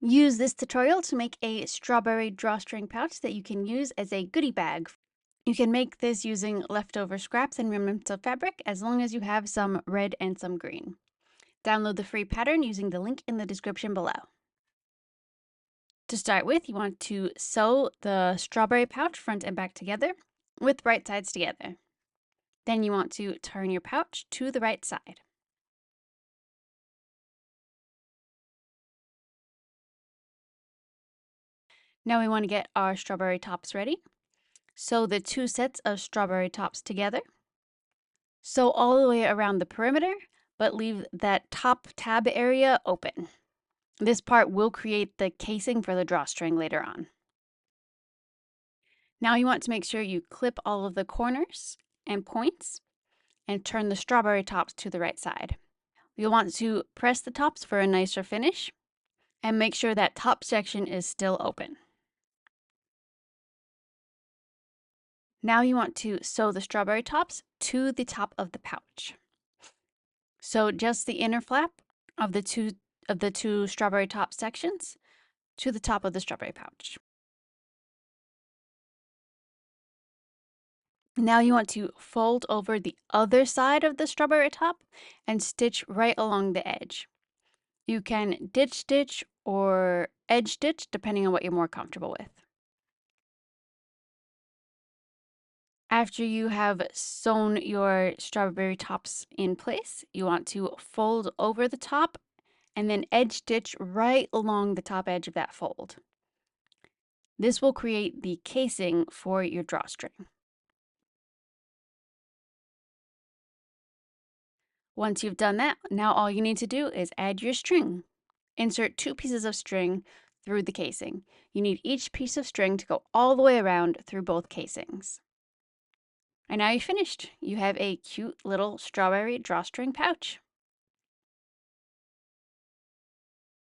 Use this tutorial to make a strawberry drawstring pouch that you can use as a goodie bag. You can make this using leftover scraps and remnants of fabric as long as you have some red and some green. Download the free pattern using the link in the description below. To start with, you want to sew the strawberry pouch front and back together with right sides together. Then you want to turn your pouch to the right side. Now we want to get our strawberry tops ready. Sew the two sets of strawberry tops together. Sew all the way around the perimeter, but leave that top tab area open. This part will create the casing for the drawstring later on. Now you want to make sure you clip all of the corners and points and turn the strawberry tops to the right side. You'll want to press the tops for a nicer finish and make sure that top section is still open. Now you want to sew the strawberry tops to the top of the pouch. Sew just the inner flap of the two strawberry top sections to the top of the strawberry pouch. Now you want to fold over the other side of the strawberry top and stitch right along the edge. You can ditch stitch or edge stitch depending on what you're more comfortable with. After you have sewn your strawberry tops in place, you want to fold over the top and then edge stitch right along the top edge of that fold. This will create the casing for your drawstring. Once you've done that, now all you need to do is add your string. Insert 2 pieces of string through the casing. You need each piece of string to go all the way around through both casings. And now you're finished. You have a cute little strawberry drawstring pouch.